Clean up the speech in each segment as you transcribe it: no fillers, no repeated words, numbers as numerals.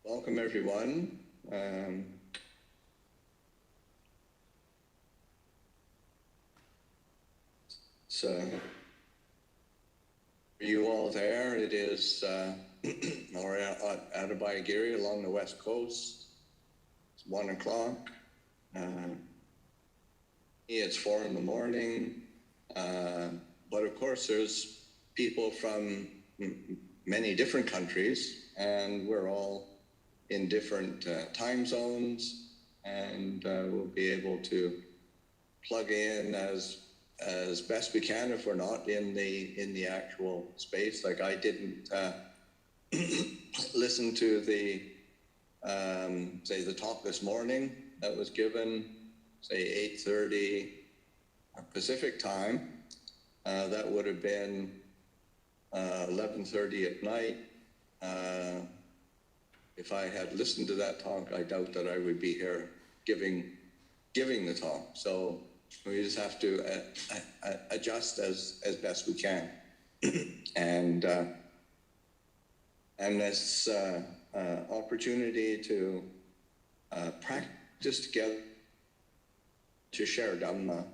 Welcome, everyone. So, for you all there, it is or at Atabaiagiri along the west coast. It's 1 o'clock. It's 4 in the morning. But of course, there's people from many different countries, and we're all in different time zones, and we'll be able to plug in as best we can if we're not in the actual space. Like I didn't listen to the say the talk this morning that was given, say 8:30 Pacific time. That would have been 11:30 at night. If I had listened to that talk, I doubt that I would be here giving the talk. So we just have to adjust as best we can, and this opportunity to practice together, to share Dhamma.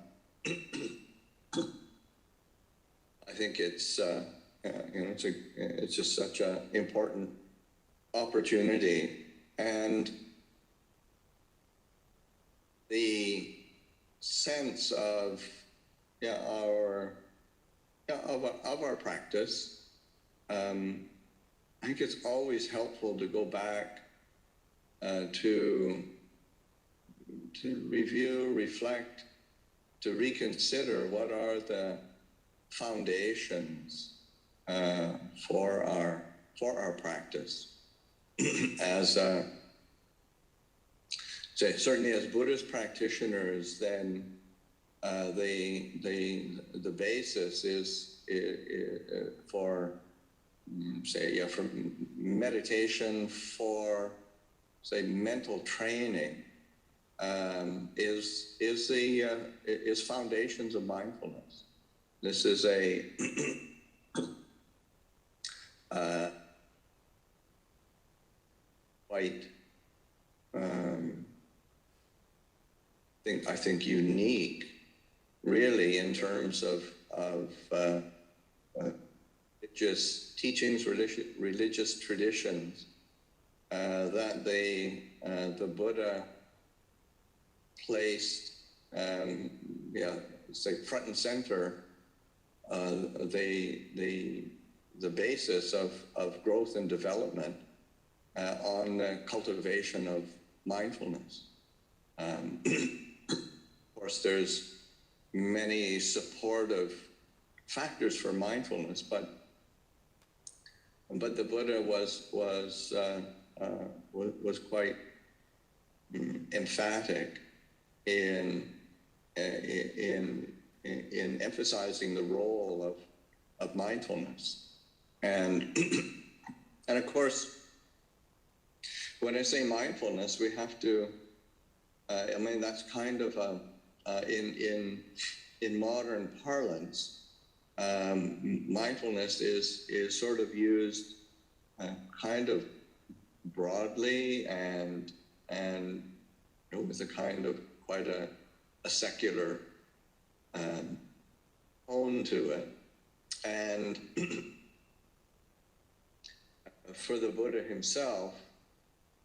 I think it's it's just such an important opportunity, and the sense of our practice. I think it's always helpful to go back to review, reflect, to reconsider what are the foundations for our practice. As certainly as Buddhist practitioners, then the basis is for for meditation, for say mental training, is foundations of mindfulness. This is a quite I think unique, really, in terms of religious teachings, religious traditions, that the Buddha placed, say front and center, the basis of growth and development on the cultivation of mindfulness. Of course, there's many supportive factors for mindfulness, but the Buddha was quite emphatic in emphasizing the role of mindfulness, and of course, when I say mindfulness, we have to. I mean, that's kind of in modern parlance. Mindfulness is sort of used kind of broadly and with a kind of quite a secular tone to it. And for the Buddha himself,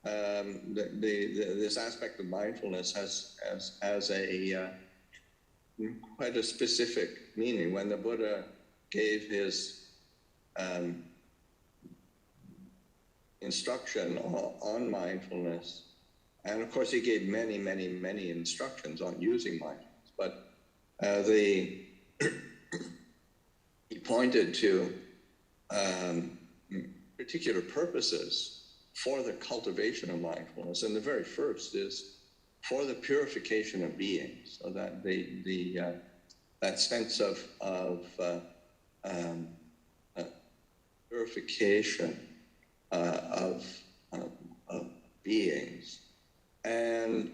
this aspect of mindfulness has a quite a specific meaning. When the Buddha gave his instruction on mindfulness, and of course he gave many instructions on using mindfulness, but he pointed to particular purposes for the cultivation of mindfulness, and the very first is for the purification of beings, so that that sense of purification of beings, and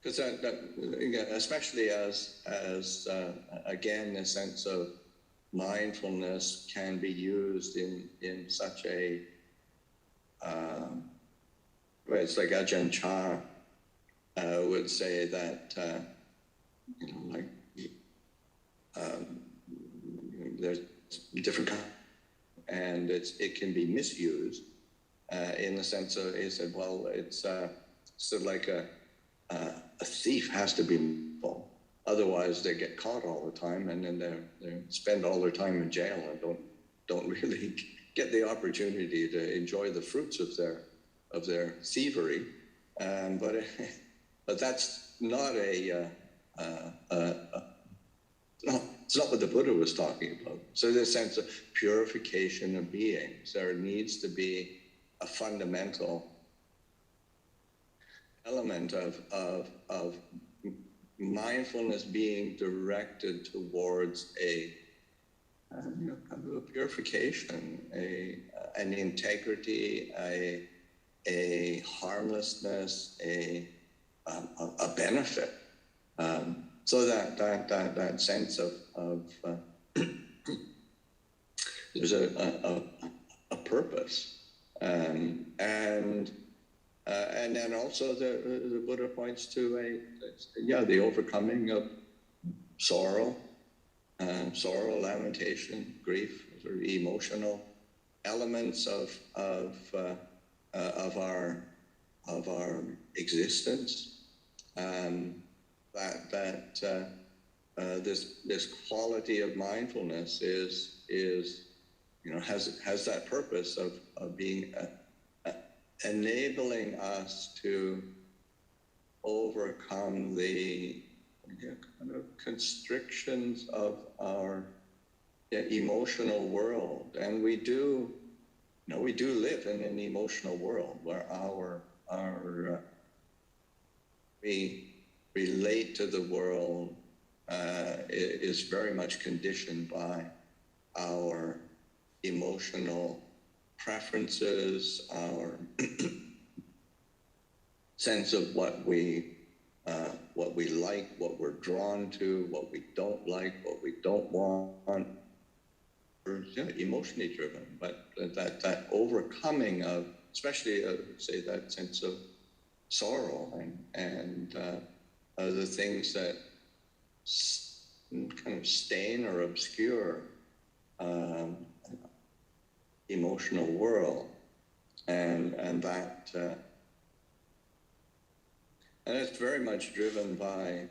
because that especially as again a sense of mindfulness can be used in such a, it's like Ajahn Chah would say that, like, there's different kinds, and it can be misused in the sense of, he said, well, it's sort of like a thief has to be mindful, otherwise they get caught all the time, and then they spend all their time in jail and don't really get the opportunity to enjoy the fruits of their thievery. But that's not it's not what the Buddha was talking about. So there's a sense of purification of beings. There needs to be a fundamental element of mindfulness being directed towards a kind of a purification, an integrity, a harmless, a benefit. So that sense of there's a purpose, and then also the Buddha points to the overcoming of sorrow, lamentation, grief, sort of emotional elements of our existence. This quality of mindfulness is has that purpose of being enabling us to overcome the kind of constrictions of our emotional world. And we do live in an emotional world where we relate to the world is very much conditioned by our emotional preferences, our sense of what we like, what we're drawn to, what we don't like, what we don't want. We're emotionally driven, but that overcoming of, especially say that sense of sorrow and the things that kind of stain or obscure emotional world, and it's very much driven by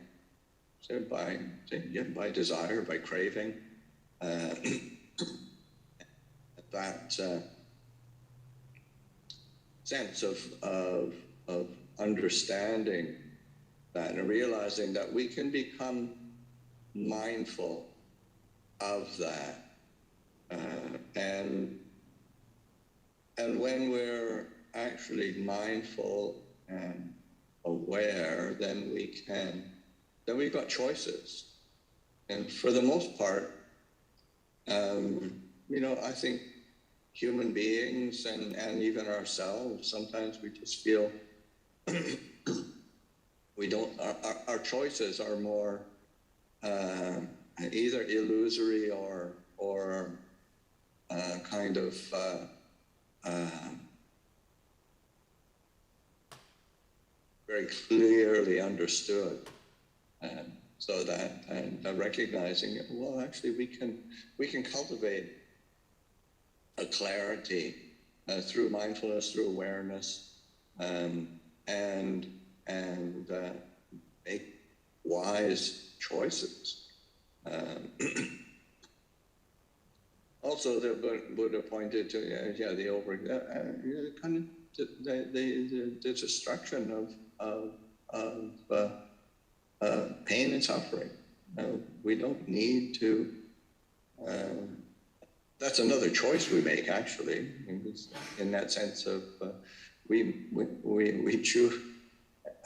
desire, by craving. That sense of understanding that and realizing that we can become mindful of that, and when we're actually mindful and aware, then we've got choices. And for the most part, I think human beings and even ourselves, sometimes we just feel our choices are more either illusory or kind of very clearly understood. So that, and recognizing, well, actually we can cultivate a clarity through mindfulness, through awareness, and make wise choices. Also, the Buddha pointed to the destruction of pain and suffering. We don't need to. That's another choice we make, actually, in that sense of we choose,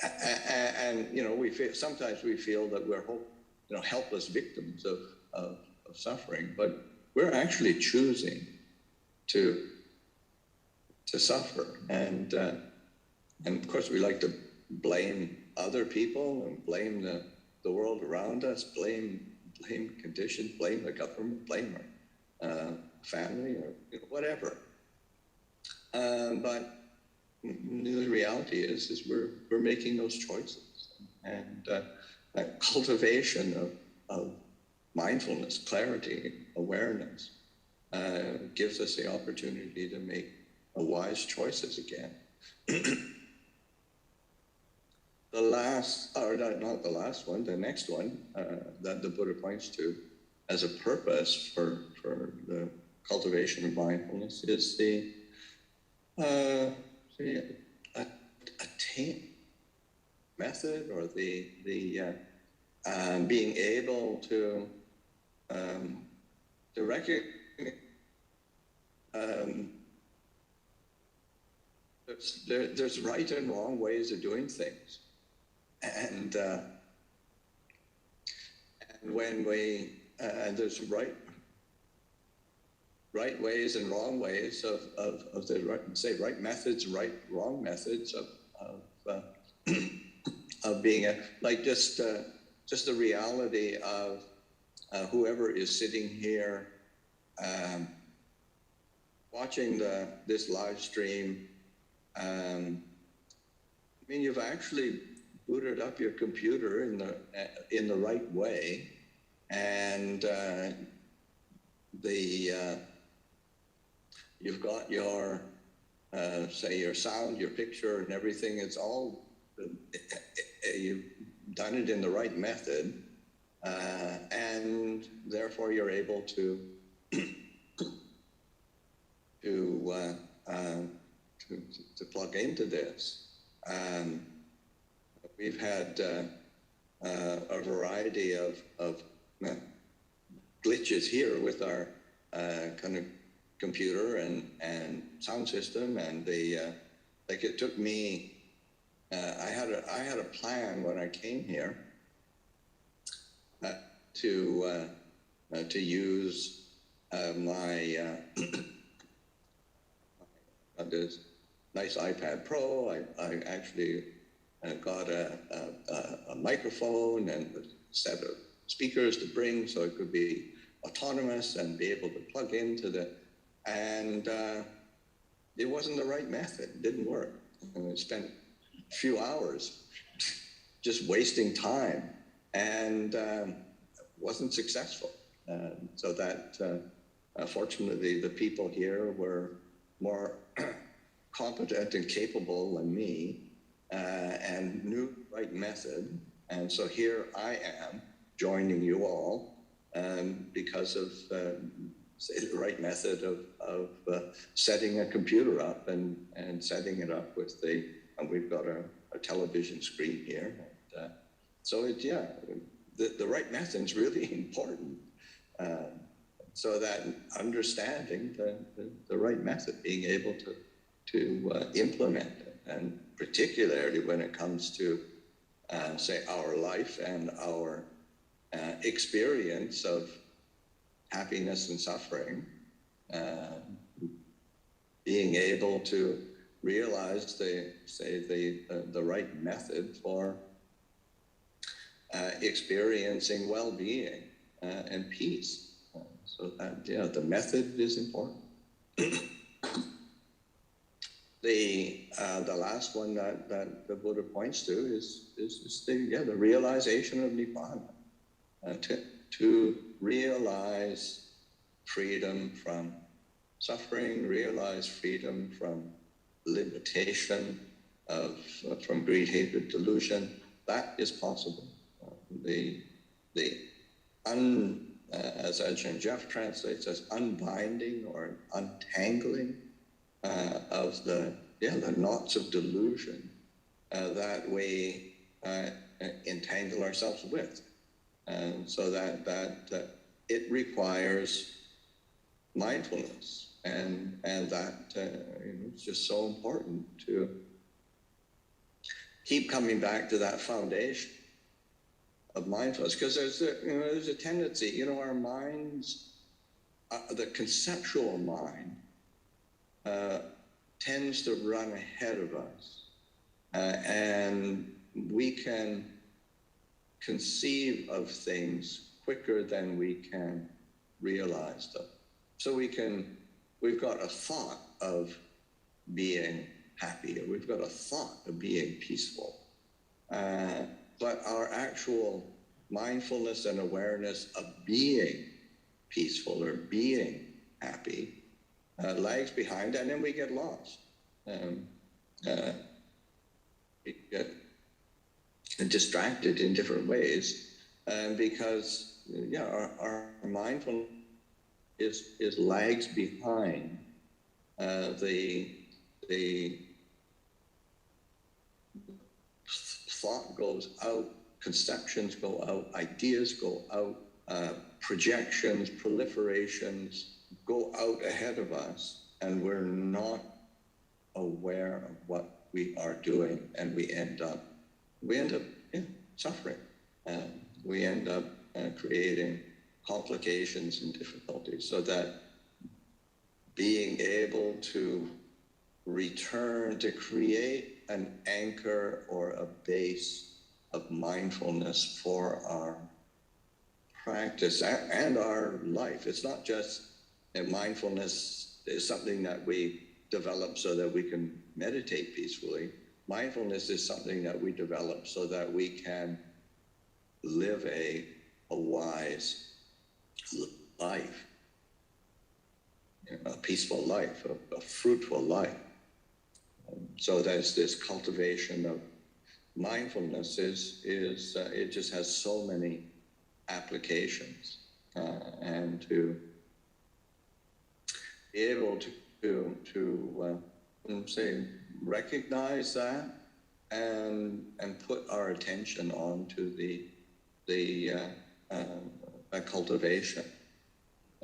and we feel, sometimes we feel that we're helpless victims of suffering, but we're actually choosing to suffer, and of course we like to blame other people and blame the world around us, blame blame conditions, blame the government, blame our family, or whatever. But the reality is we're making those choices, and that cultivation of mindfulness, clarity, awareness gives us the opportunity to make wise choices again. The last, or not the last one, the next one that the Buddha points to as a purpose for the cultivation of mindfulness is the attain method, or the being able to recognize there's right and wrong ways of doing things, and when we there's right ways and wrong ways of the right methods, wrong methods of being like just the reality of whoever is sitting here watching this live stream. I mean, you've actually booted up your computer in the right way, and you've got your say your sound, your picture, and everything. It's all you've done it in the right method, and therefore you're able to plug into this. We've had a variety of glitches here with our kind of computer and sound system, and like it took me. I had a plan when I came here to use my this nice iPad Pro. I actually got a microphone and a set of speakers to bring, so it could be autonomous and be able to plug into and it wasn't the right method. It didn't work. And I spent a few hours just wasting time, and wasn't successful. So that fortunately the people here were more competent and capable than me, and knew the right method. And so here I am joining you all because of the right method of setting a computer up and setting it up with and we've got a television screen here. And, so the right method is really important. So that understanding the right method, being able to implement it, and particularly when it comes to say our life and our experience of happiness and suffering, being able to realize the right method for experiencing well-being and peace. So that the method is important. The last one that the Buddha points to is the realization of Nibbana, to realize freedom from suffering, realize freedom from limitation from greed, hatred, delusion. That is possible. As Ajahn Jeff translates, as unbinding or untangling of the knots of delusion that we entangle ourselves with, and so that it requires mindfulness, and that it's just so important to keep coming back to that foundation of mindfulness, because there's a tendency, our minds, the conceptual mind tends to run ahead of us, and we can conceive of things quicker than we can realize them. So we've got a thought of being happy, or we've got a thought of being peaceful. But our actual mindfulness and awareness of being peaceful or being happy lags behind, and then we get lost. We get distracted in different ways, because our mindfulness is lags behind the thought goes out, conceptions go out, ideas go out, projections, proliferations go out ahead of us, and we're not aware of what we are doing, and we end up suffering. We end up creating complications and difficulties, so that being able to return to create an anchor or a base of mindfulness for our practice and our life. It's not just that mindfulness is something that we develop so that we can meditate peacefully. Mindfulness is something that we develop so that we can live a wise life, a peaceful life, a fruitful life. So there's this cultivation of mindfulness it just has so many applications, and to be able to say recognize that and put our attention onto the cultivation.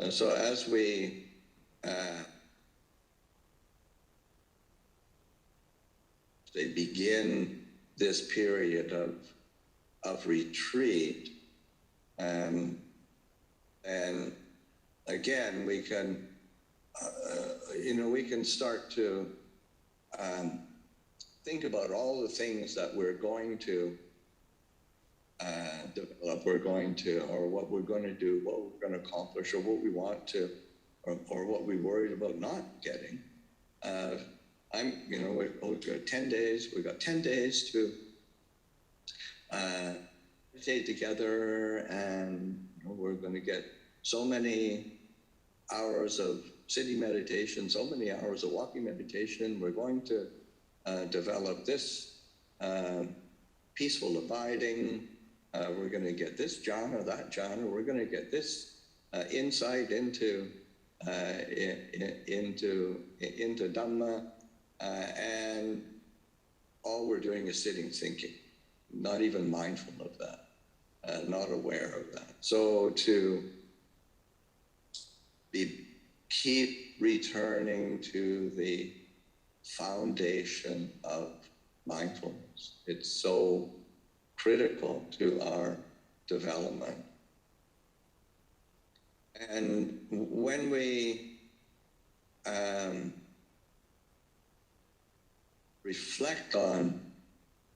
So as we they begin this period of retreat, and again we can we can start to think about all the things that we're going to develop, or what we're going to do, what we're going to accomplish, or what we want to, or what we're worried about not getting. We've got 10 days. We've got 10 days to meditate together, and we're going to get so many hours of sitting meditation, so many hours of walking meditation. We're going to develop this peaceful abiding. We're going to get this jhana, that jhana. We're going to get this insight into Dhamma. And all we're doing is sitting thinking, not even mindful of that, not aware of that. So to keep returning to the foundation of mindfulness. It's so critical to our development. And when we reflect on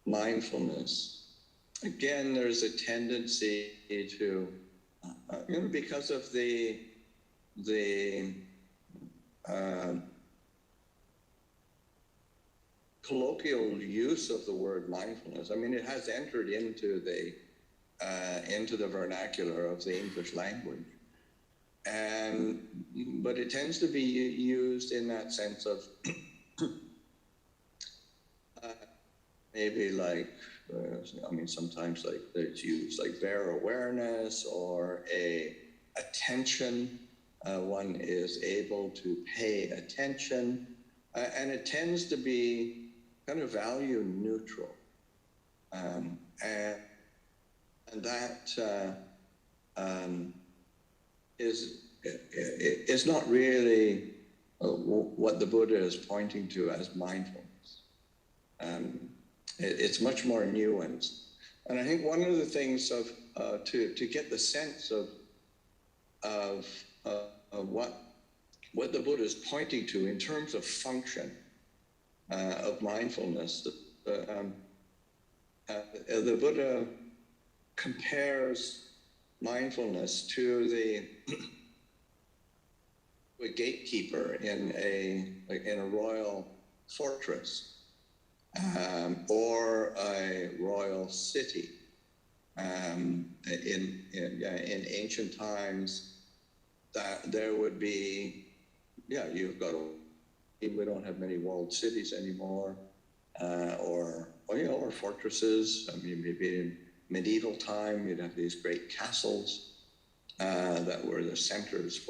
mindfulness, again, there's a tendency to, because of the colloquial use of the word mindfulness. I mean, it has entered into the vernacular of the English language, but it tends to be used in that sense of maybe like, sometimes like it's used like bare awareness or attention. One is able to pay attention, and it tends to be kind of value neutral, and that is not really what the Buddha is pointing to as mindfulness. It's much more nuanced, and I think one of the things to get the sense of what the Buddha is pointing to in terms of function of mindfulness, the Buddha compares mindfulness to the a gatekeeper in a royal fortress, or a royal city. In ancient times, that there would be, you've got, we don't have many walled cities anymore, or fortresses. I mean, maybe in medieval time, you'd have these great castles that were the centers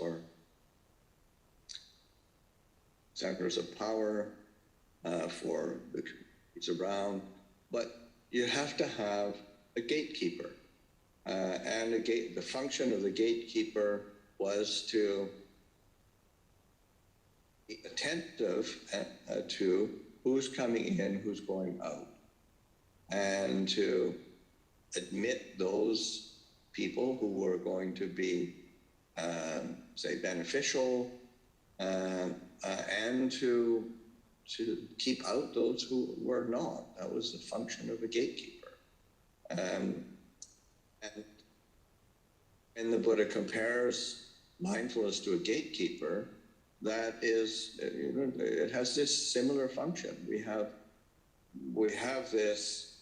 of power for the communities around. But you have to have a gatekeeper, and the function of the gatekeeper was to be attentive to who's coming in, who's going out, and to admit those people who were going to be, say, beneficial, and to keep out those who were not. That was the function of a gatekeeper. And when the Buddha compares mindfulness to a gatekeeper, that is, it has this similar function. We have this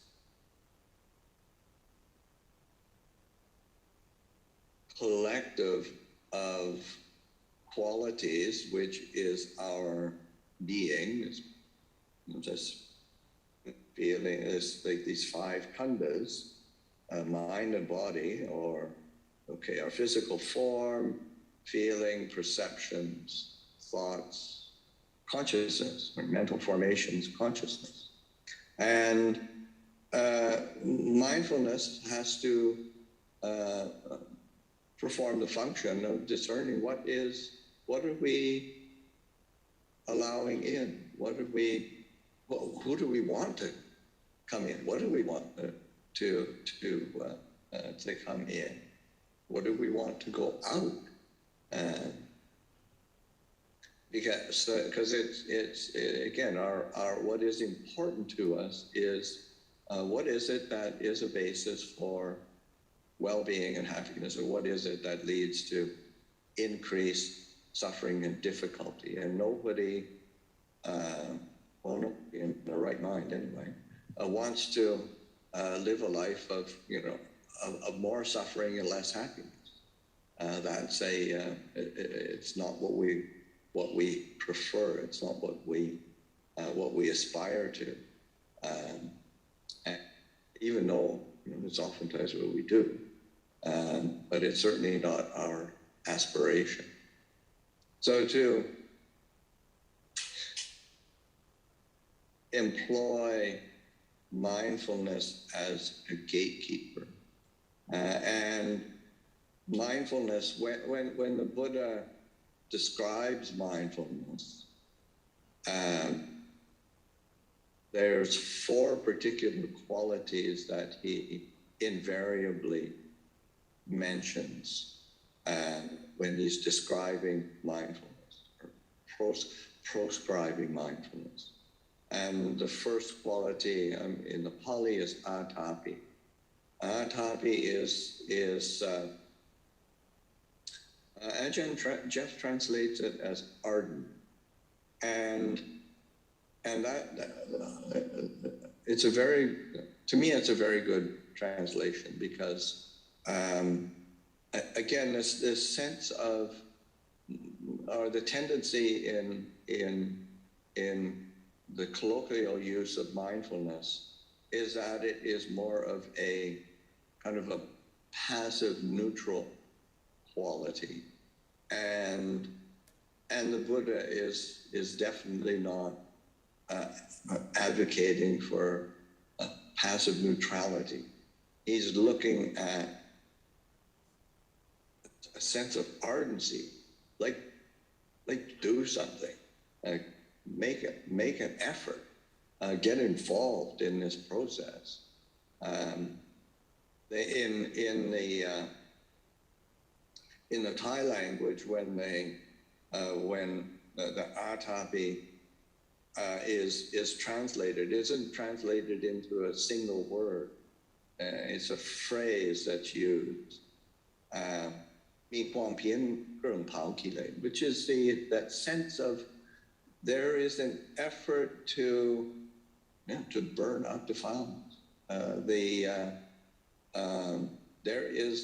collective of qualities, which is our being. Just feeling is like these five khandhas, mind and body, or our physical form, feeling, perceptions, thoughts, consciousness, or mental formations, consciousness. And mindfulness has to perform the function of discerning what are we allowing in? Who do we want to come in? What do we want to come in? What do we want to go out? Because it's again, our what is important to us is what is it that is a basis for well-being and happiness, or what is it that leads to increased suffering and difficulty? And nobody, nobody in their right mind anyway, wants to live a life of of more suffering and less happiness. That's it's not what we prefer. It's not what we aspire to. And even though it's oftentimes what we do, but it's certainly not our aspiration. So to employ mindfulness as a gatekeeper, and mindfulness, when the Buddha describes mindfulness, there's four particular qualities that he invariably mentions when he's describing mindfulness, or proscribing mindfulness. And the first quality in the Pali is atapi. Atapi is Ajahn Jeff translates it as ardent, and that it's to me it's a very good translation, because again, this sense of, or the tendency in the colloquial use of mindfulness is that it is more of a kind of a passive, neutral quality, and the Buddha is definitely not advocating for passive neutrality. He's looking at a sense of ardency, like do something, make an effort, get involved in this process. In the Thai language, when the atapi is translated, it isn't translated into a single word. It's a phrase that's used. มีความเพียรเครื่องเผากิเลส which is that sense of there is an effort to burn out defilements. There is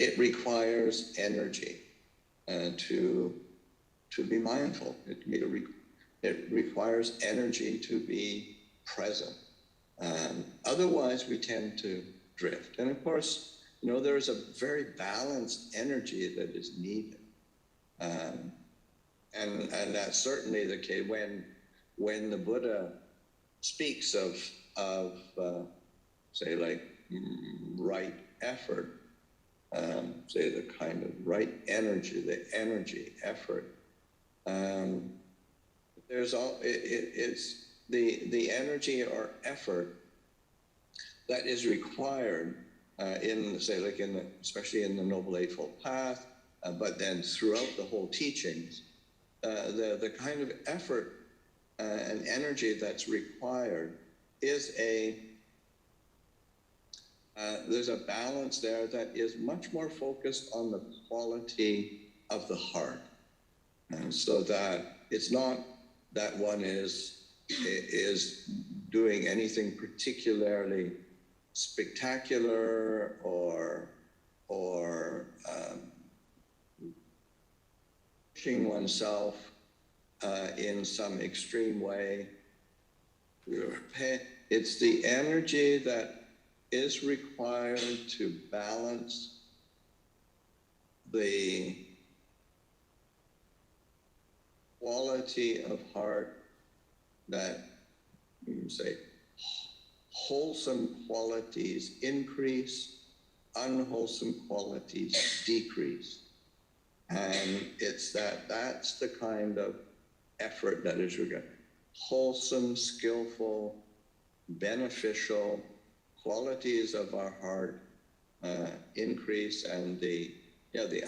it requires energy to be mindful. It requires energy to be present. Otherwise, we tend to drift. And of course, there is a very balanced energy that is needed. And that's certainly the case when the Buddha speaks of say, like right effort, say the kind of right energy, the energy effort. It's the energy or effort that is required in, say, like especially in the Noble Eightfold Path, but then throughout the whole teachings, the kind of effort and energy that's required is there's a balance there that is much more focused on the quality of the heart, and so that it's not that one is doing anything particularly spectacular or pushing oneself in some extreme way. It's the energy that is required to balance the quality of heart that, you say, wholesome qualities increase, unwholesome qualities decrease. And it's that's the kind of effort that is required. Wholesome, skillful, beneficial qualities of our heart increase, and the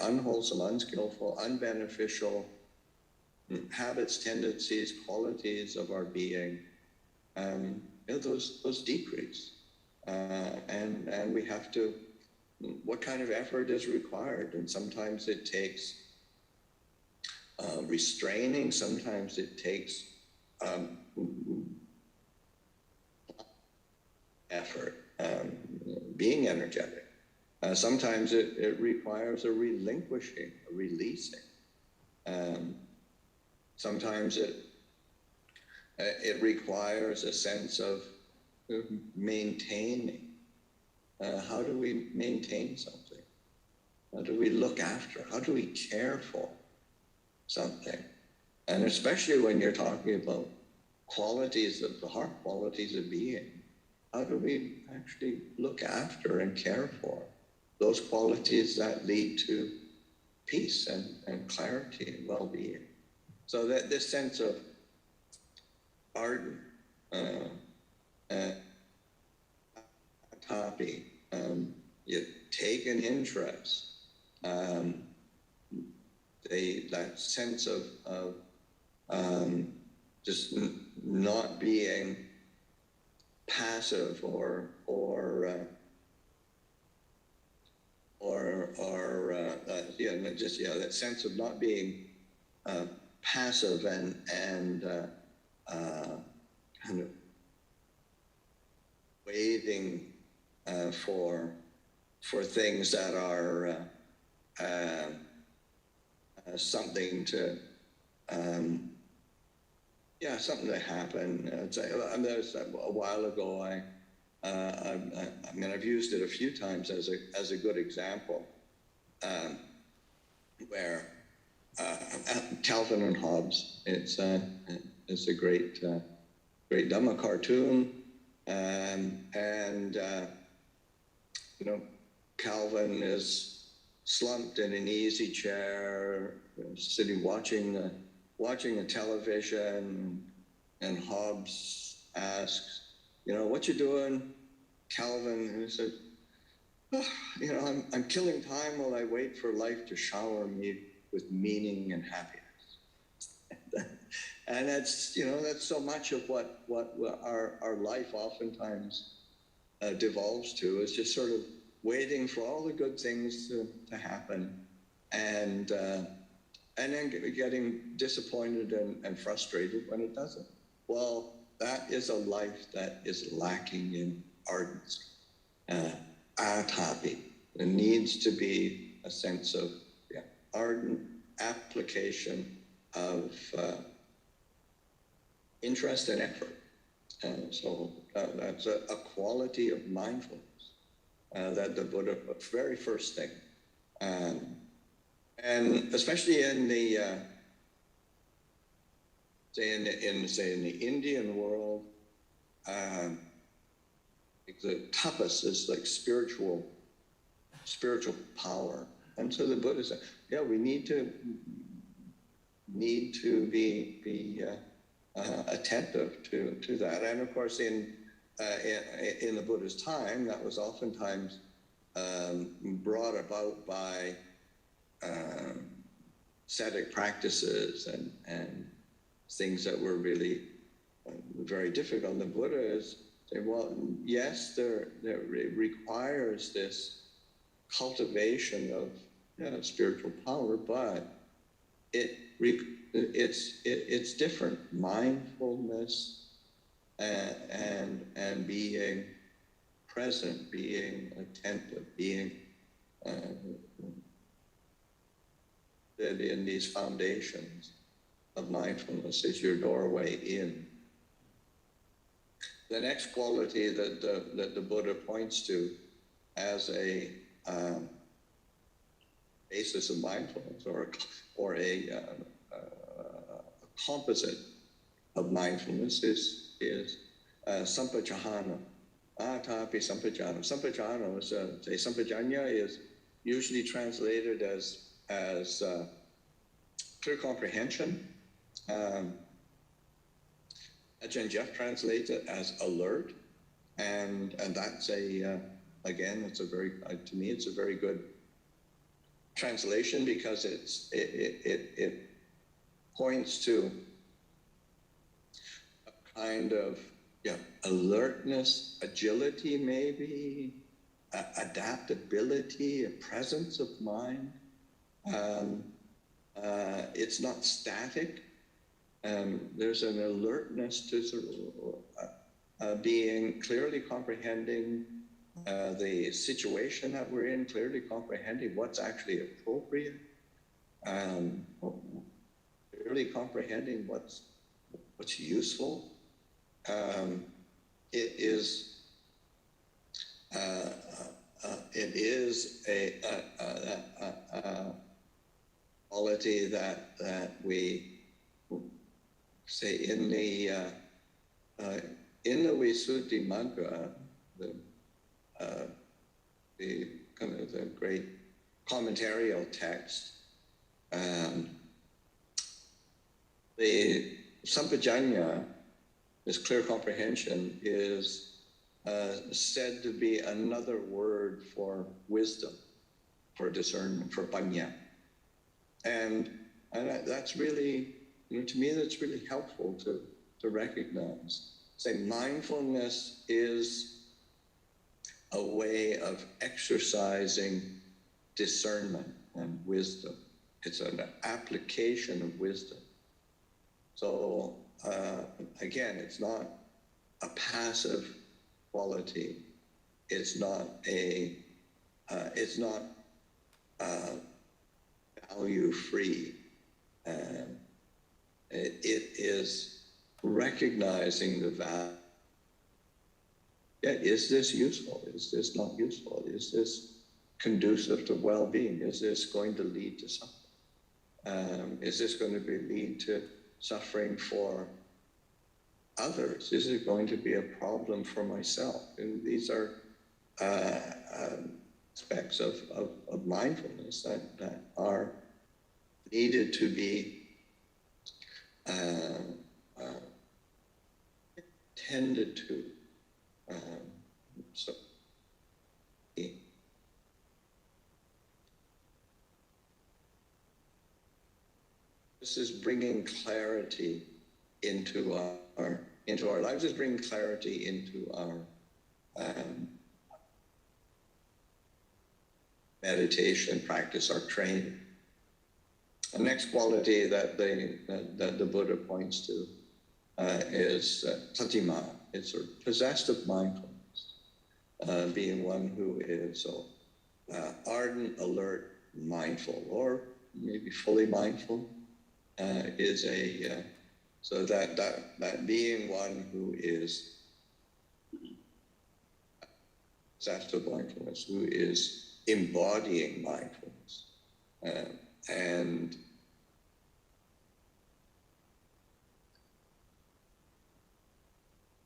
unwholesome, unskillful, unbeneficial habits, tendencies, qualities of our being, those decrease. And we have to, what kind of effort is required? And sometimes it takes restraining, sometimes it takes effort, being energetic. Sometimes it requires a relinquishing, a releasing. Sometimes it requires a sense of maintaining. How do we maintain something? How do we look after? How do we care for something? And especially when you're talking about qualities of the heart, qualities of being, how do we actually look after and care for those qualities that lead to peace and clarity and well-being? So that this sense of ardent, copy, you take an interest, that sense of just not being passive or that sense of not being passive and kind of waiting for things that are something to something to happen. There's a while ago I've used it a few times as a good example, where Calvin and Hobbes. It's a great Dhamma cartoon, and Calvin is slumped in an easy chair, sitting watching the television, and Hobbes asks, what you doing, Calvin? And he said, I'm killing time while I wait for life to shower me with meaning and happiness. And that's, that's so much of what our life oftentimes devolves to, is just sort of waiting for all the good things to happen, and then getting disappointed and frustrated when it doesn't. Well, that is a life that is lacking in ardency, atapi. There needs to be a sense of ardent application of interest and effort. So that's a quality of mindfulness that the Buddha, very first thing. And especially in the, say in the Indian world, the tapas is like spiritual power. And so the Buddha said, yeah, we need to be attentive to that. And of course, in the Buddha's time, that was oftentimes brought about by ascetic practices and things that were really very difficult. And the Buddha is saying, well, yes, there requires this cultivation of spiritual power, but it's different. Mindfulness and being present, being attentive, being in these foundations of mindfulness is your doorway in. The next quality that the Buddha points to as a basis of mindfulness, or a composite of mindfulness, is sampajahana. Atapi sampajahana. Sampajahana is sampajanya is usually translated as clear comprehension. Ajahn Jeff translates it as alert, and that's again, it's a very, to me, it's a very good translation, because it points to a kind of alertness, agility, maybe adaptability, a presence of mind. It's not static. There's an alertness to sort of being clearly comprehending the situation that we're in, clearly comprehending what's actually appropriate, clearly comprehending what's useful. It is a quality that we say in the Visuddhi Magga, the kind of the great commentarial text. The sampajanya, this clear comprehension, is said to be another word for wisdom, for discernment, for panya. And that's really, to me, that's really helpful to recognize. Say mindfulness is a way of exercising discernment and wisdom. It's an application of wisdom. So again, it's not a passive quality. It's not value-free. It is recognizing the value. Yeah, is this useful? Is this not useful? Is this conducive to well-being? Is this going to lead to something? Is this going to lead to suffering for others? Is it going to be a problem for myself? And these are aspects of mindfulness that are needed to be tended to. So this is bringing clarity into our lives, is bring clarity into our meditation practice, our training. The next quality that the Buddha points to is satima. It's sort of possessed of mindfulness, being one who is ardent, alert, mindful, or maybe fully mindful, is a so that being one who is possessed of mindfulness, who is embodying mindfulness, and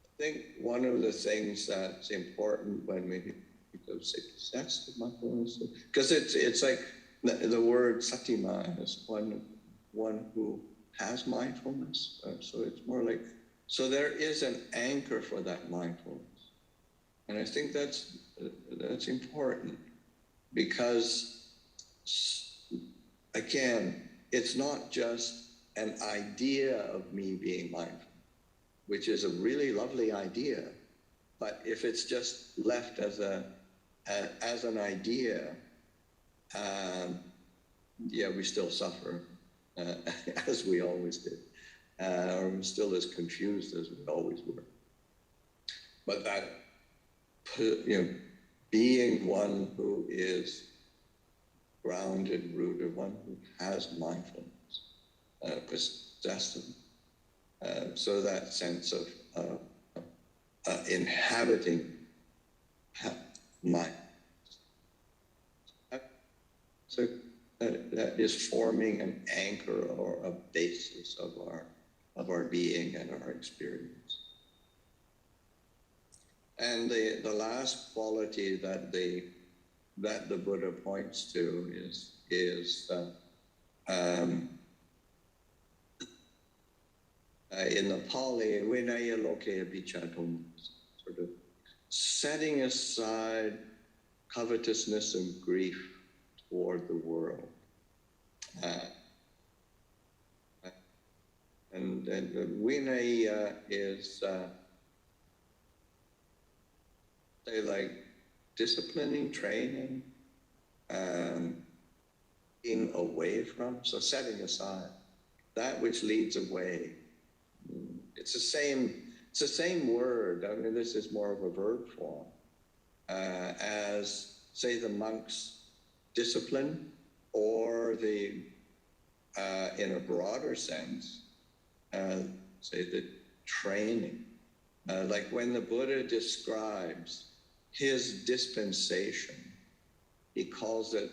I think one of the things that's important when we say possessed of mindfulness, because it's like the word satima is one who has mindfulness. So it's more like, so there is an anchor for that mindfulness. And I think that's important, because again, it's not just an idea of me being mindful, which is a really lovely idea, but if it's just left as an idea, we still suffer, as we always did, or we're still as confused as we always were. But that, being one who is grounded, rooted, one who has mindfulness, possessed, so that sense of inhabiting mind. So that is forming an anchor or a basis of our being and our experience. And the last quality that the Buddha points to is in the Pali, vinaya lokaya vichatum, sort of setting aside covetousness and grief toward the world. And vinaya is, say, like disciplining, training, being away from, so setting aside that which leads away. It's the same word. I mean, this is more of a verb form, as, say, the monks' discipline, or the, in a broader sense, say the training. Like when the Buddha describes his dispensation, he calls it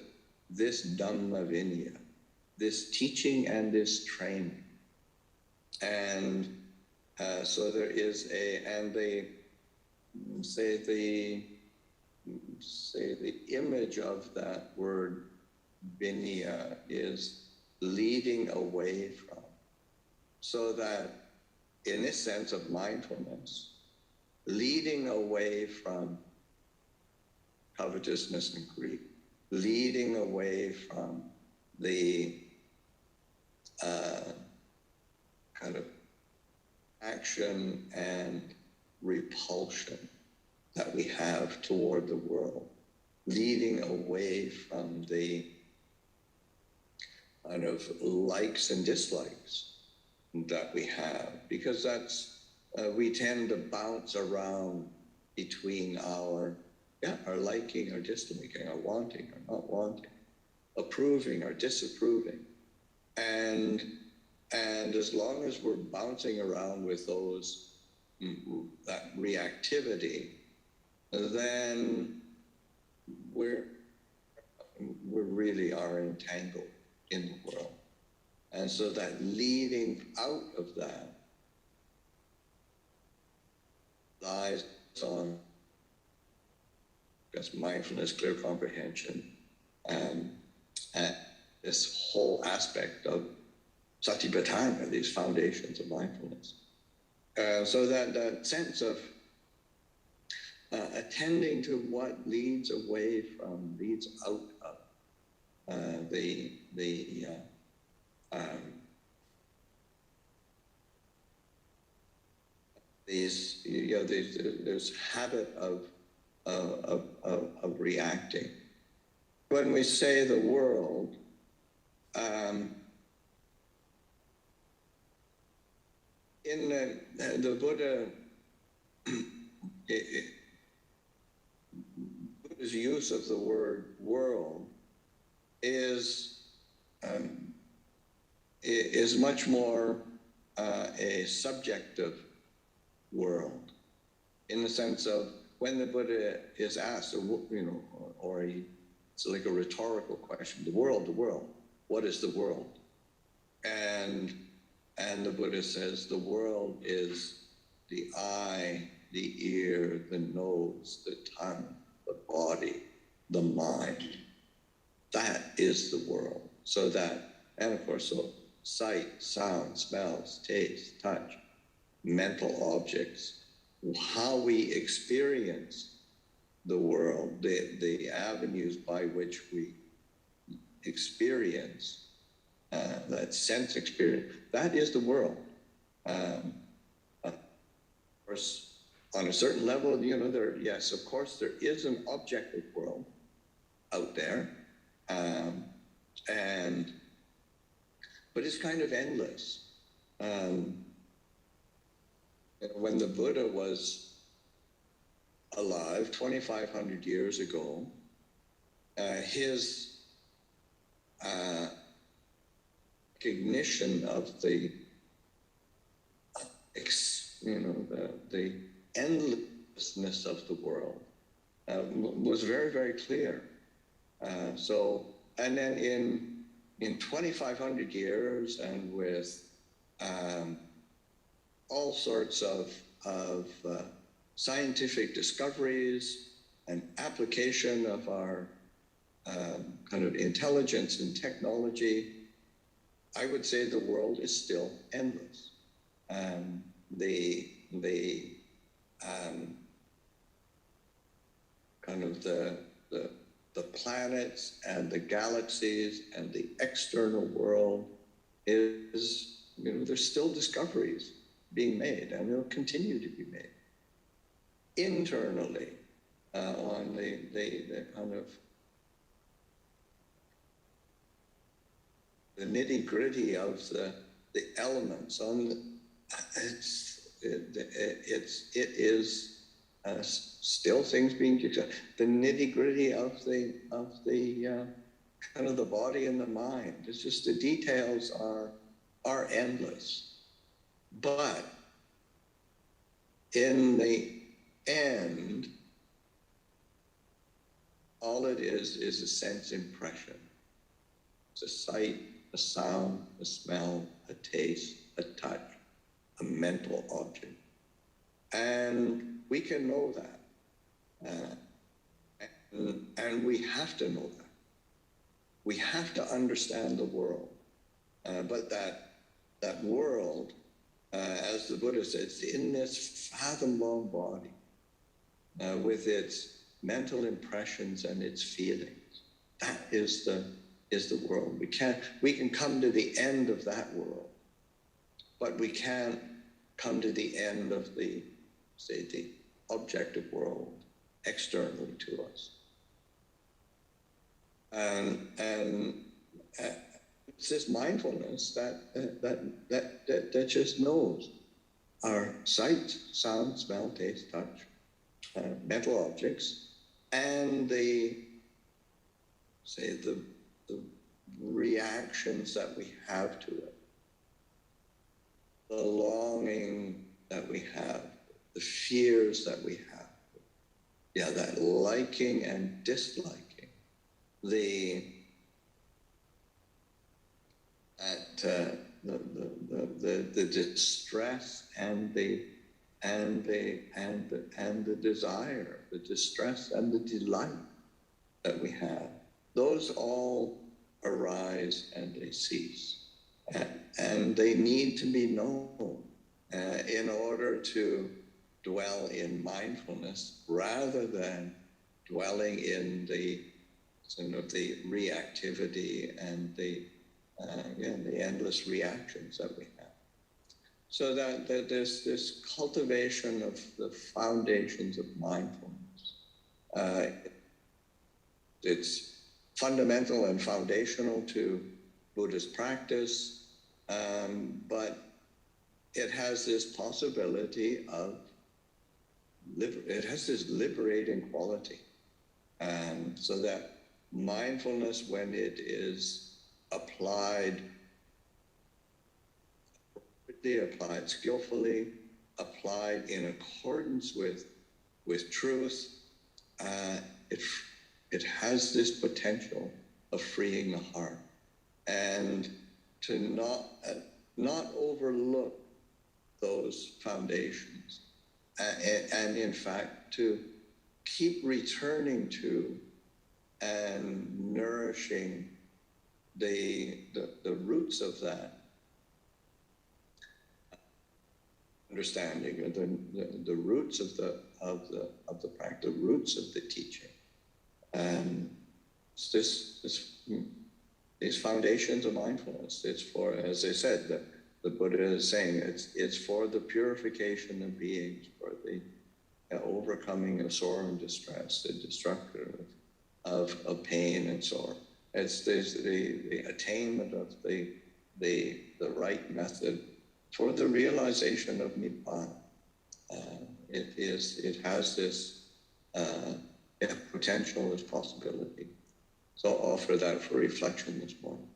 this Dhamma Vinaya, this teaching and this training. And so there is the image of that word Vinaya is leading away from. So that in this sense of mindfulness, leading away from covetousness and greed, leading away from the kind of action and repulsion that we have toward the world, leading away from the kind of likes and dislikes that we have, because that's, we tend to bounce around between our liking or disliking, our wanting or not wanting, approving or disapproving. And as long as we're bouncing around with those, that reactivity, then we really are entangled in the world. And so that leading out of that lies on just mindfulness, clear comprehension, and this whole aspect of satipatthana, these foundations of mindfulness. So that sense of attending to what leads away from, leads out of this habit of reacting. When we say the world, in the Buddha, Buddha's use of the word world is much more a subjective world, in the sense of when the Buddha is asked, it's like a rhetorical question, the world, what is the world? And the Buddha says the world is the eye, the ear, the nose, the tongue, the body, the mind. That is the world. So that, and of course, so sight, sound, smells, taste, touch, mental objects, how we experience the world, the avenues by which we experience that sense experience, that is the world. Of course, on a certain level, yes, of course, there is an objective world out there, but it's kind of endless. When the Buddha was alive 2,500 years ago, his recognition of the endlessness of the world was very, very clear. And then in 2,500 years, and with all sorts of scientific discoveries and application of our kind of intelligence and technology, I would say the world is still endless. Kind of the planets and the galaxies and the external world is, there's still discoveries being made, and they'll continue to be made. Internally, on the kind of the nitty-gritty of the elements, it is still things being discussed. The nitty-gritty of the kind of the body and the mind. It's just the details are endless. But in the end, all it is a sense impression. It's a sight, a sound, a smell, a taste, a touch, a mental object. And we can know that. And we have to know that. We have to understand the world. But that world, as the Buddha says, in this fathom-long body, with its mental impressions and its feelings, that is the world. We can come to the end of that world, but we can't come to the end of the objective world externally to us. And it's this mindfulness that just knows our sight, sound, smell, taste, touch, mental objects, and the reactions that we have to it, the longing that we have, the fears that we have, that liking and disliking, the distress and the desire, the distress and the delight that we have. Those all arise and they cease, and they need to be known in order to dwell in mindfulness rather than dwelling in the reactivity and the endless reactions that we have. So that there's this cultivation of the foundations of mindfulness. It's fundamental and foundational to Buddhist practice, but it has this possibility of, it has this liberating quality. So that mindfulness, when it is applied applied skillfully, applied in accordance with truth, it has this potential of freeing the heart, and to not overlook those foundations, and in fact to keep returning to and nourishing the roots of that understanding, the roots of the practice, the roots of the teaching, and these foundations of mindfulness. It's for, as I said, the Buddha is saying, it's for the purification of beings, for the overcoming of sorrow and distress, the destruction of pain and sorrow. It's the attainment of the right method for the realization of Nibbana. It has this potential, this possibility. So I'll offer that for reflection this morning.